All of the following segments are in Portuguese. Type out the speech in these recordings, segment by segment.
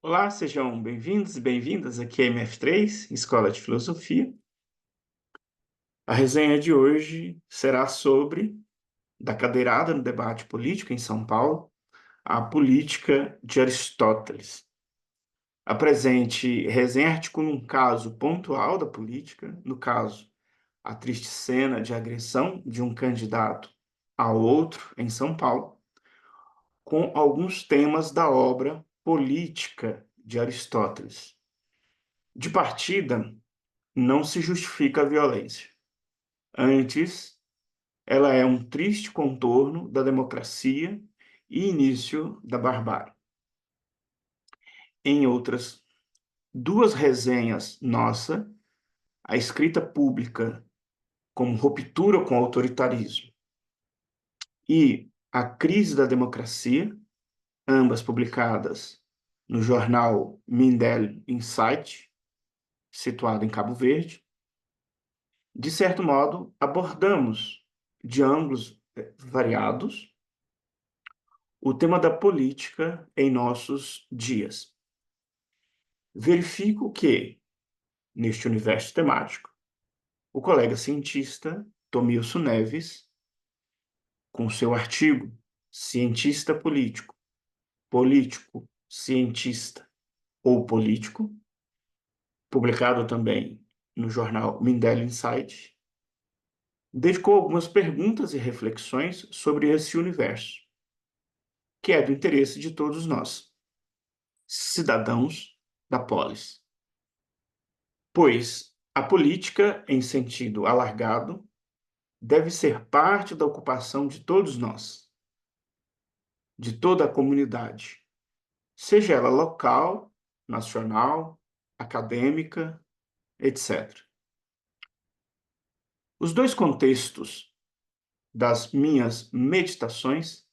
Olá, sejam bem-vindos e bem-vindas aqui à MF3, Escola de Filosofia. A resenha de hoje será sobre, da cadeirada no debate político em São Paulo, a política de Aristóteles. A presente resenha articula um caso pontual da política, no caso, a triste cena de agressão de um candidato ao outro em São Paulo, com alguns temas da obra Política de Aristóteles. De partida, não se justifica a violência. Antes, ela é um triste contorno da democracia e início da barbárie. Em outras duas resenhas nossa, a escrita pública como ruptura com o autoritarismo e a crise da democracia, ambas publicadas no jornal Mindel Insight, situado em Cabo Verde, de certo modo, abordamos de ângulos variados o tema da política em nossos dias. Verifico que, neste universo temático, o colega cientista Tomilson Neves, com seu artigo Cientista Político, Político, Cientista ou Político, publicado também no jornal Mindel Insight, dedicou algumas perguntas e reflexões sobre esse universo, que é do interesse de todos nós, cidadãos da polis. Pois a política, em sentido alargado, deve ser parte da ocupação de todos nós, de toda a comunidade, seja ela local, nacional, acadêmica, etc. Os dois contextos das minhas meditações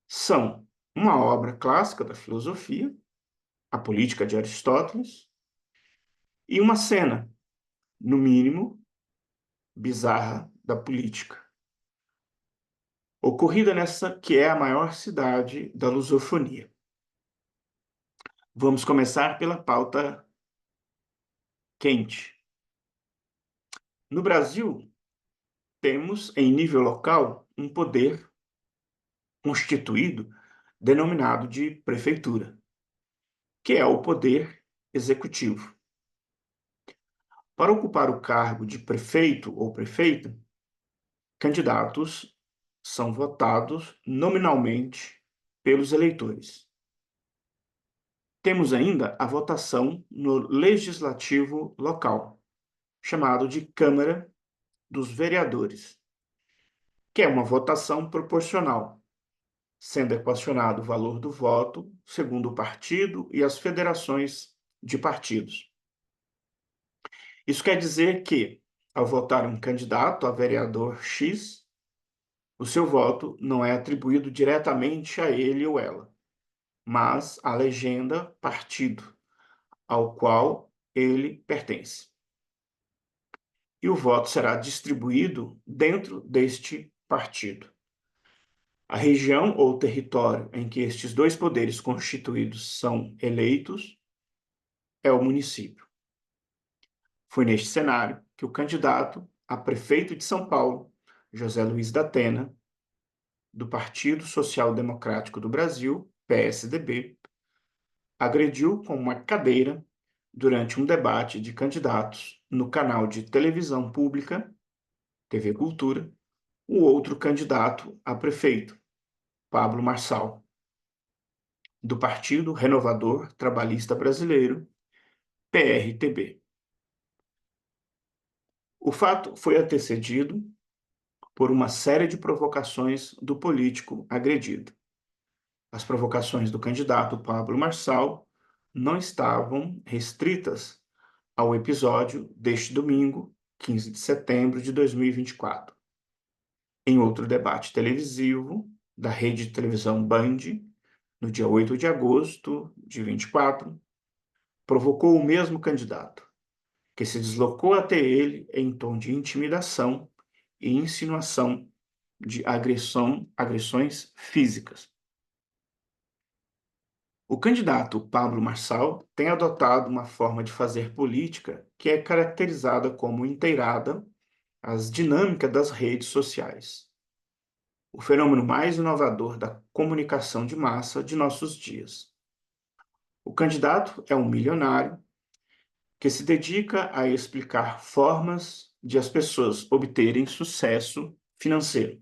são uma obra clássica da filosofia, A Política de Aristóteles, e uma cena, no mínimo, bizarra da política, ocorrida nessa que é a maior cidade da lusofonia. Vamos começar pela pauta quente. No Brasil, temos, em nível local, um poder constituído denominado de prefeitura, que é o poder executivo. Para ocupar o cargo de prefeito ou prefeita, candidatos são votados nominalmente pelos eleitores. Temos ainda a votação no legislativo local, chamado de Câmara dos Vereadores, que é uma votação proporcional, sendo equacionado o valor do voto segundo o partido e as federações de partidos. Isso quer dizer que, ao votar um candidato a vereador X, o seu voto não é atribuído diretamente a ele ou ela, mas à legenda partido ao qual ele pertence. E o voto será distribuído dentro deste partido. A região ou território em que estes dois poderes constituídos são eleitos é o município. Foi neste cenário que o candidato a prefeito de São Paulo, José Luiz da Atena, do Partido Social Democrático do Brasil, PSDB, agrediu com uma cadeira durante um debate de candidatos no canal de televisão pública, TV Cultura, o outro candidato a prefeito, Pablo Marçal, do Partido Renovador Trabalhista Brasileiro, PRTB. O fato foi antecedido por uma série de provocações do político agredido. As provocações do candidato Pablo Marçal não estavam restritas ao episódio deste domingo, 15 de setembro de 2024. Em outro debate televisivo da rede de televisão Band, no dia 8 de agosto de 24, provocou o mesmo candidato, que se deslocou até ele em tom de intimidação e insinuação de agressões físicas. O candidato Pablo Marçal tem adotado uma forma de fazer política que é caracterizada como inteirada às dinâmicas das redes sociais, o fenômeno mais inovador da comunicação de massa de nossos dias. O candidato é um milionário que se dedica a explicar formas de as pessoas obterem sucesso financeiro,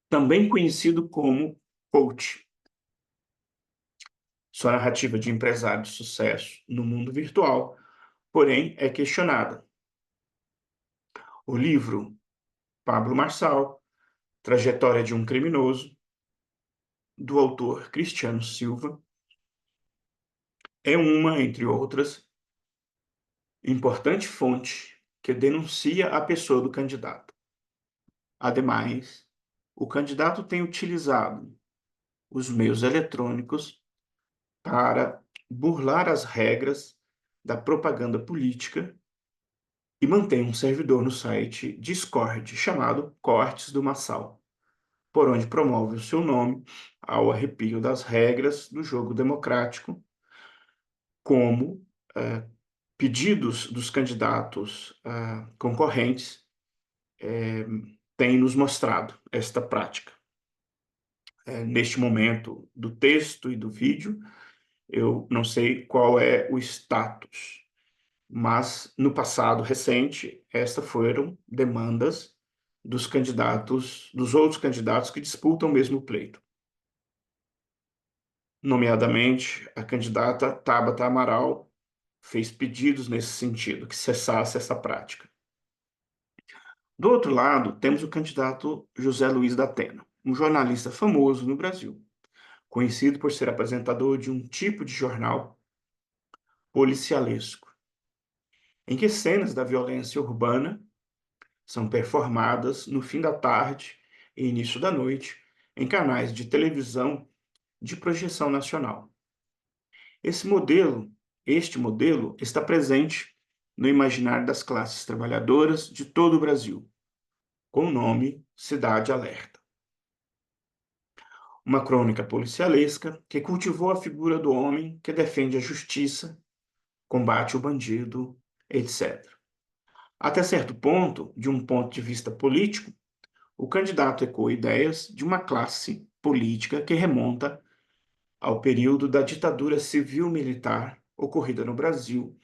também conhecido como coach. Sua narrativa de empresário de sucesso no mundo virtual, porém, é questionada. O livro Pablo Marçal, Trajetória de um Criminoso, do autor Cristiano Silva, é uma, entre outras, importante fonte que denuncia a pessoa do candidato. Ademais, o candidato tem utilizado os meios eletrônicos para burlar as regras da propaganda política e mantém um servidor no site Discord chamado Cortes do Massal, por onde promove o seu nome ao arrepio das regras do jogo democrático, como eh, pedidos dos candidatos concorrentes têm nos mostrado esta prática. Neste momento do texto e do vídeo, eu não sei qual é o status, mas no passado recente, estas foram demandas dos candidatos, dos outros candidatos que disputam o mesmo pleito. Nomeadamente, a candidata Tabata Amaral fez pedidos nesse sentido, que cessasse essa prática. Do outro lado, temos o candidato José Luiz da Atena, um jornalista famoso no Brasil, conhecido por ser apresentador de um tipo de jornal policialesco, em que cenas da violência urbana são performadas no fim da tarde e início da noite em canais de televisão de projeção nacional. Este modelo está presente no imaginário das classes trabalhadoras de todo o Brasil, com o nome Cidade Alerta. Uma crônica policialesca que cultivou a figura do homem que defende a justiça, combate o bandido, etc. Até certo ponto, de um ponto de vista político, o candidato ecoa ideias de uma classe política que remonta ao período da ditadura civil-militar ocorrida no Brasil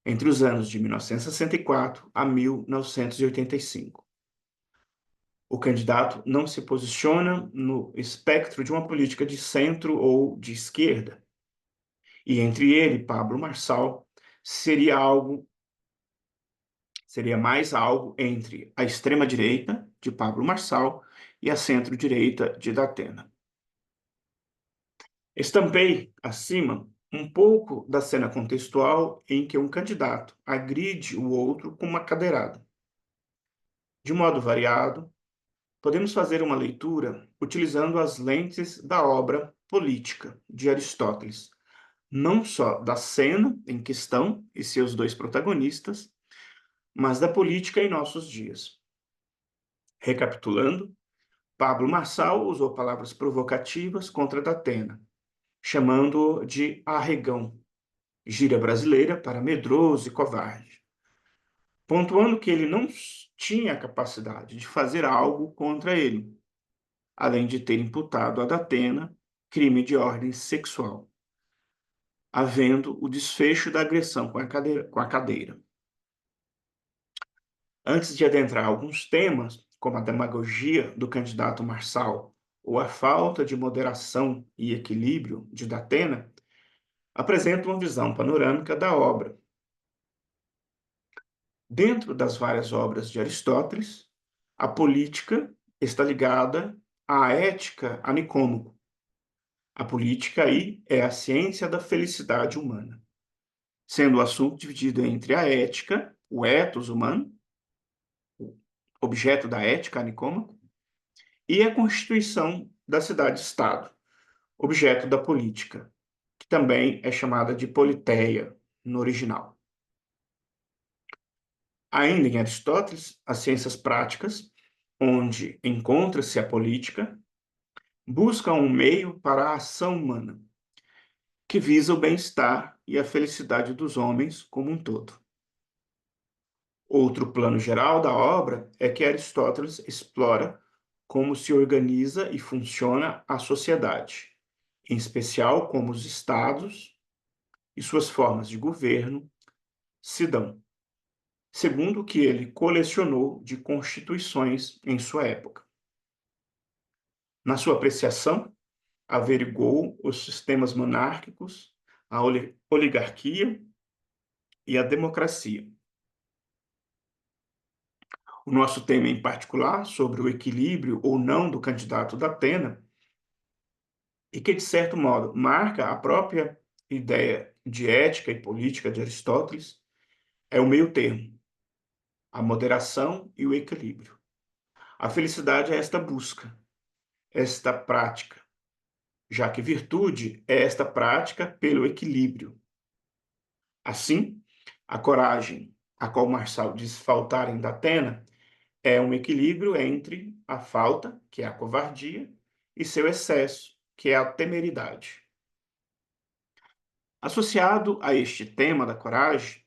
entre os anos de 1964 a 1985. O candidato não se posiciona no espectro de uma política de centro ou de esquerda. E entre ele e Pablo Marçal seria mais algo entre a extrema-direita de Pablo Marçal e a centro-direita de Datena. Estampei acima um pouco da cena contextual em que um candidato agride o outro com uma cadeirada. De modo variado, podemos fazer uma leitura utilizando as lentes da obra Política, de Aristóteles, não só da cena em questão e seus dois protagonistas, mas da política em nossos dias. Recapitulando, Pablo Marçal usou palavras provocativas contra Datena, chamando-o de arregão, gíria brasileira para medroso e covarde, pontuando que ele não tinha a capacidade de fazer algo contra ele, além de ter imputado a Datena crime de ordem sexual, havendo o desfecho da agressão com a cadeira. Antes de adentrar alguns temas, como a demagogia do candidato Marçal ou a falta de moderação e equilíbrio de Datena, apresento uma visão panorâmica da obra. Dentro das várias obras de Aristóteles, a política está ligada à ética a Nicômaco. A política aí é a ciência da felicidade humana, sendo o assunto dividido entre a ética, o ethos humano, o objeto da ética a Nicômaco, e a constituição da cidade-estado, objeto da política, que também é chamada de politeia no original. Ainda em Aristóteles, as ciências práticas, onde encontra-se a política, buscam um meio para a ação humana, que visa o bem-estar e a felicidade dos homens como um todo. Outro plano geral da obra é que Aristóteles explora como se organiza e funciona a sociedade, em especial como os estados e suas formas de governo se dão, segundo o que ele colecionou de constituições em sua época. Na sua apreciação, averigou os sistemas monárquicos, a oligarquia e a democracia. O nosso tema em particular, sobre o equilíbrio ou não do candidato da Atena, e que, de certo modo, marca a própria ideia de ética e política de Aristóteles, é o meio-termo, a moderação e o equilíbrio. A felicidade é esta busca, esta prática, já que virtude é esta prática pelo equilíbrio. Assim, a coragem, a qual Marçal diz faltarem da Atena, é um equilíbrio entre a falta, que é a covardia, e seu excesso, que é a temeridade. Associado a este tema da coragem,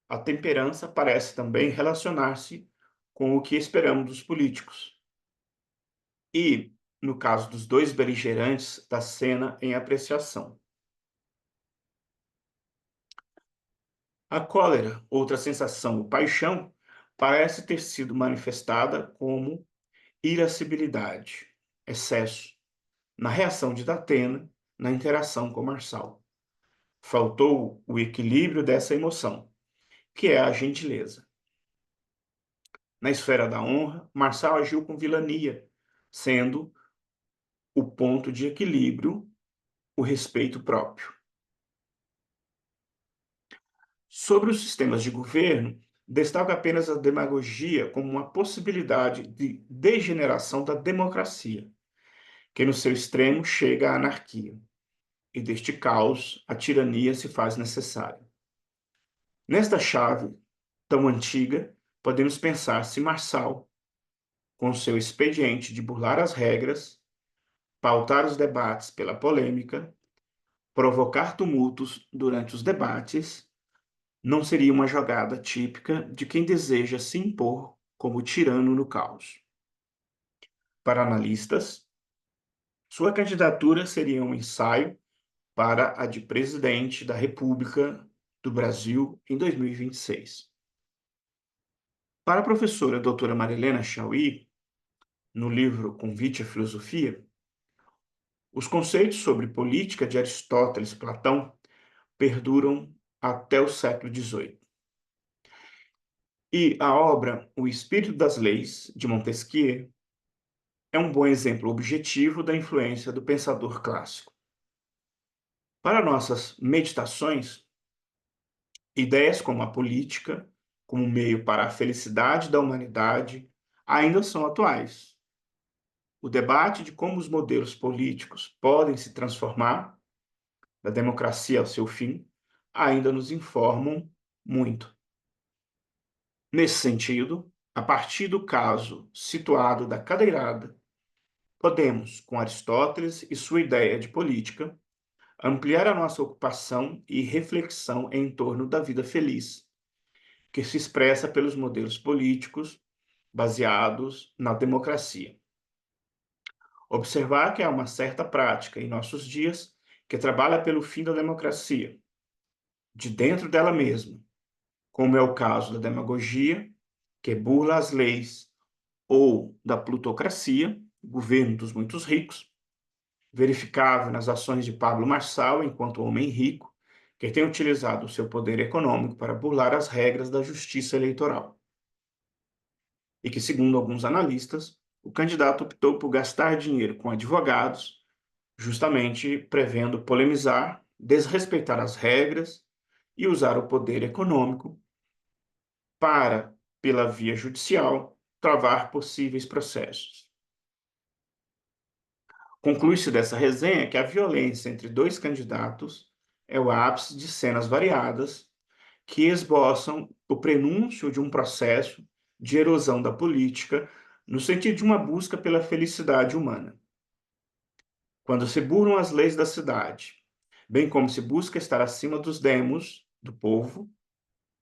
a temperança parece também relacionar-se com o que esperamos dos políticos. E, no caso dos dois beligerantes da cena em apreciação. A cólera, outra sensação ou paixão, parece ter sido manifestada como irascibilidade, excesso, na reação de Datena na interação com Marçal. Faltou o equilíbrio dessa emoção, que é a gentileza. Na esfera da honra, Marçal agiu com vilania, sendo o ponto de equilíbrio o respeito próprio. Sobre os sistemas de governo, destaco apenas a demagogia como uma possibilidade de degeneração da democracia, que no seu extremo chega à anarquia, e deste caos a tirania se faz necessária. Nesta chave tão antiga, podemos pensar se Marçal, com seu expediente de burlar as regras, pautar os debates pela polêmica, provocar tumultos durante os debates, não seria uma jogada típica de quem deseja se impor como tirano no caos. Para analistas, sua candidatura seria um ensaio para a de presidente da República do Brasil em 2026. Para a professora doutora Marilena Chauí, no livro Convite à Filosofia, os conceitos sobre política de Aristóteles e Platão perduram até o século XVIII. E a obra O Espírito das Leis, de Montesquieu, é um bom exemplo objetivo da influência do pensador clássico. Para nossas meditações, ideias como a política, como meio para a felicidade da humanidade, ainda são atuais. O debate de como os modelos políticos podem se transformar, da democracia ao seu fim, ainda nos informam muito. Nesse sentido, a partir do caso situado da cadeirada, podemos, com Aristóteles e sua ideia de política, ampliar a nossa ocupação e reflexão em torno da vida feliz, que se expressa pelos modelos políticos baseados na democracia. Observar que há uma certa prática em nossos dias que trabalha pelo fim da democracia, de dentro dela mesma, como é o caso da demagogia, que burla as leis, ou da plutocracia, governo dos muitos ricos, verificável nas ações de Pablo Marçal enquanto homem rico, que tem utilizado o seu poder econômico para burlar as regras da justiça eleitoral. E que, segundo alguns analistas, o candidato optou por gastar dinheiro com advogados, justamente prevendo polemizar, desrespeitar as regras e usar o poder econômico para, pela via judicial, travar possíveis processos. Conclui-se dessa resenha que a violência entre dois candidatos é o ápice de cenas variadas que esboçam o prenúncio de um processo de erosão da política no sentido de uma busca pela felicidade humana. quando se burlam as leis da cidade, bem como se busca estar acima dos demos do povo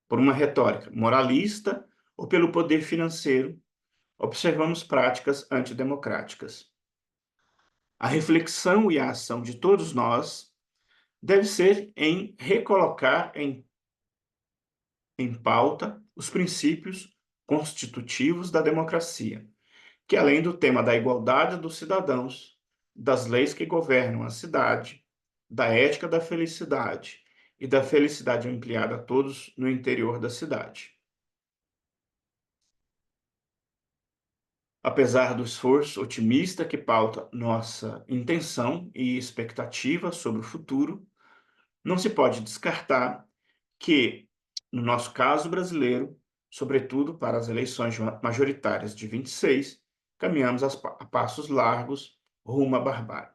por uma retórica moralista ou pelo poder financeiro, observamos práticas antidemocráticas. A reflexão e a ação de todos nós deve ser em recolocar em pauta os princípios constitutivos da democracia, que além do tema da igualdade dos cidadãos, das leis que governam a cidade, da ética da felicidade e da felicidade ampliada a todos no interior da cidade. Apesar do esforço otimista que pauta nossa intenção e expectativa sobre o futuro, não se pode descartar que, no nosso caso brasileiro, sobretudo para as eleições majoritárias de 26, caminhamos a passos largos rumo à barbárie.